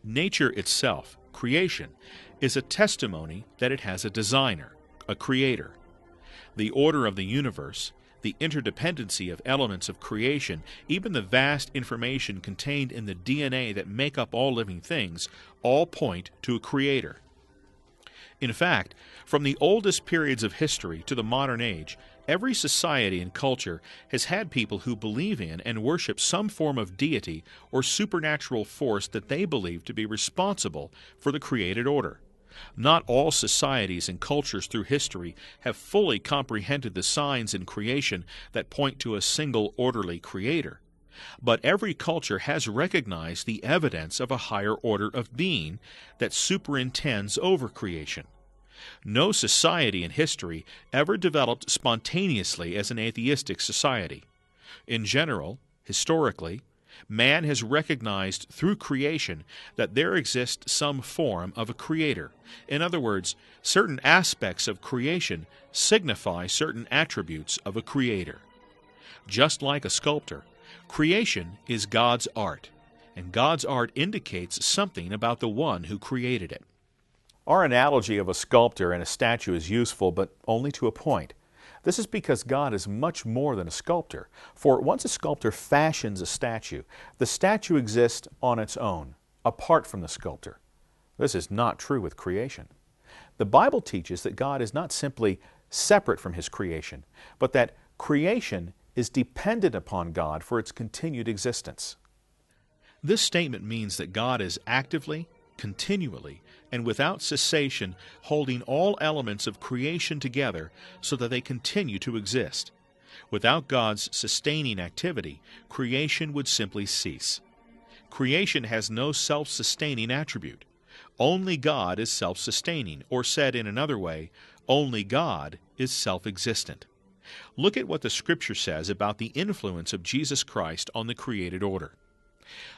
Nature itself, creation, is a testimony that it has a designer, a creator. The order of the universe, the interdependency of elements of creation, even the vast information contained in the DNA that make up all living things, all point to a creator. In fact, from the oldest periods of history to the modern age, every society and culture has had people who believe in and worship some form of deity or supernatural force that they believe to be responsible for the created order. Not all societies and cultures through history have fully comprehended the signs in creation that point to a single orderly creator. But every culture has recognized the evidence of a higher order of being that superintends over creation. No society in history ever developed spontaneously as an atheistic society. In general, historically, man has recognized through creation that there exists some form of a creator. In other words, certain aspects of creation signify certain attributes of a creator. Just like a sculptor, creation is God's art, and God's art indicates something about the one who created it. Our analogy of a sculptor and a statue is useful, but only to a point. This is because God is much more than a sculptor. For once a sculptor fashions a statue, the statue exists on its own, apart from the sculptor. This is not true with creation. The Bible teaches that God is not simply separate from His creation, but that creation is dependent upon God for its continued existence. This statement means that God is actively, continually, and without cessation holding all elements of creation together so that they continue to exist. Without God's sustaining activity, creation would simply cease. Creation has no self-sustaining attribute. Only God is self-sustaining, or said in another way, only God is self-existent. Look at what the Scripture says about the influence of Jesus Christ on the created order.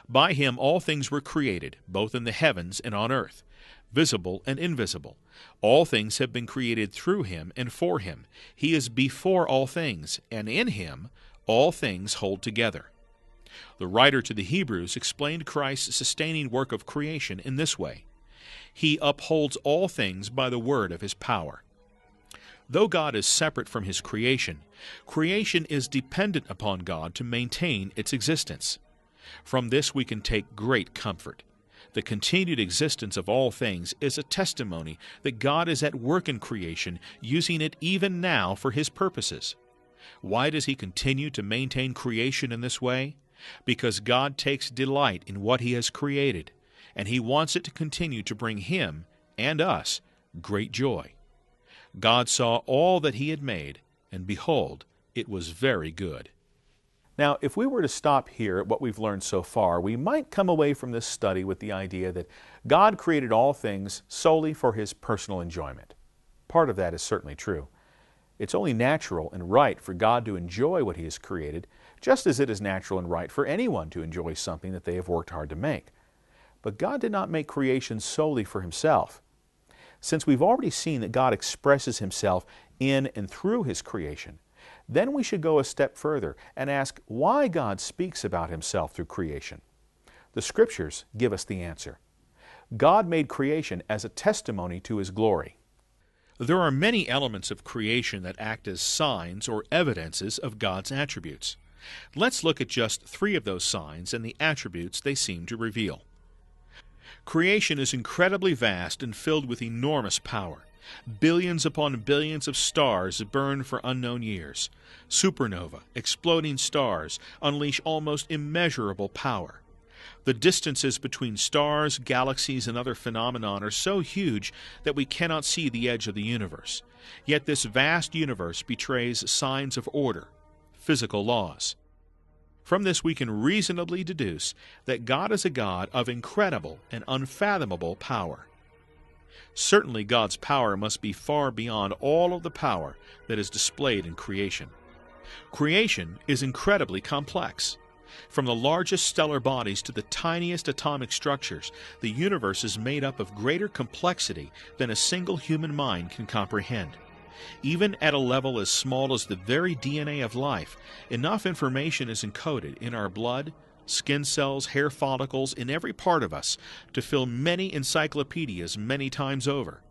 By Him all things were created, both in the heavens and on earth, visible and invisible. All things have been created through Him and for Him. He is before all things, and in Him all things hold together. The writer to the Hebrews explained Christ's sustaining work of creation in this way: He upholds all things by the word of His power. Though God is separate from His creation, creation is dependent upon God to maintain its existence. From this we can take great comfort. The continued existence of all things is a testimony that God is at work in creation, using it even now for His purposes. Why does He continue to maintain creation in this way? Because God takes delight in what He has created, and He wants it to continue to bring Him and us great joy. God saw all that He had made, and behold, it was very good. Now, if we were to stop here at what we've learned so far, we might come away from this study with the idea that God created all things solely for His personal enjoyment. Part of that is certainly true. It's only natural and right for God to enjoy what He has created, just as it is natural and right for anyone to enjoy something that they have worked hard to make. But God did not make creation solely for Himself. Since we've already seen that God expresses Himself in and through His creation, then we should go a step further and ask why God speaks about Himself through creation. The Scriptures give us the answer. God made creation as a testimony to His glory. There are many elements of creation that act as signs or evidences of God's attributes. Let's look at just 3 of those signs and the attributes they seem to reveal. Creation is incredibly vast and filled with enormous power. Billions upon billions of stars burn for unknown years. Supernova, exploding stars, unleash almost immeasurable power. The distances between stars, galaxies, and other phenomena are so huge that we cannot see the edge of the universe. Yet this vast universe betrays signs of order, physical laws. From this we can reasonably deduce that God is a God of incredible and unfathomable power. Certainly God's power must be far beyond all of the power that is displayed in creation. Creation is incredibly complex. From the largest stellar bodies to the tiniest atomic structures, the universe is made up of greater complexity than a single human mind can comprehend. Even at a level as small as the very DNA of life, enough information is encoded in our blood, skin cells, hair follicles in every part of us to fill many encyclopedias many times over.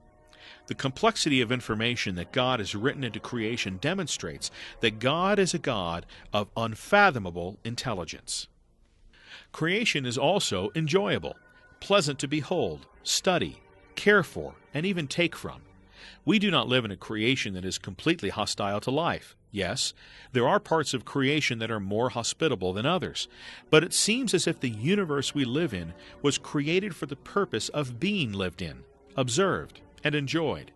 The complexity of information that God has written into creation demonstrates that God is a God of unfathomable intelligence. Creation is also enjoyable, pleasant to behold, study, care for, and even take from. We do not live in a creation that is completely hostile to life. Yes, there are parts of creation that are more hospitable than others, but it seems as if the universe we live in was created for the purpose of being lived in, observed, and enjoyed.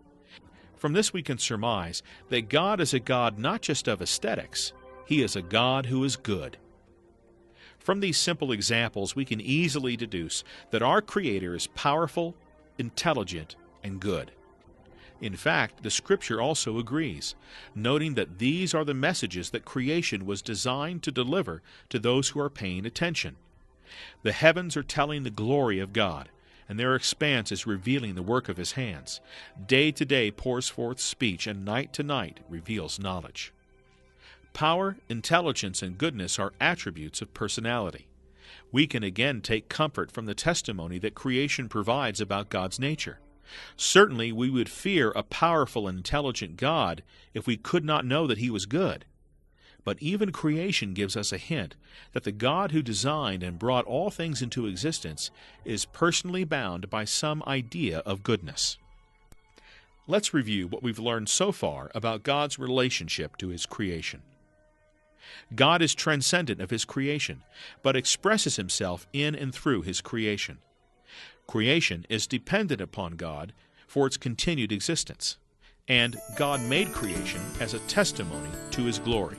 From this we can surmise that God is a God not just of aesthetics, He is a God who is good. From these simple examples we can easily deduce that our Creator is powerful, intelligent, and good. In fact, the Scripture also agrees, noting that these are the messages that creation was designed to deliver to those who are paying attention. The heavens are telling the glory of God, and their expanse is revealing the work of His hands. Day to day pours forth speech, and night to night reveals knowledge. Power, intelligence, and goodness are attributes of personality. We can again take comfort from the testimony that creation provides about God's nature. Certainly we would fear a powerful and intelligent God if we could not know that He was good. But even creation gives us a hint that the God who designed and brought all things into existence is personally bound by some idea of goodness. Let's review what we've learned so far about God's relationship to His creation. God is transcendent of His creation, but expresses Himself in and through His creation. Creation is dependent upon God for its continued existence, and God made creation as a testimony to His glory.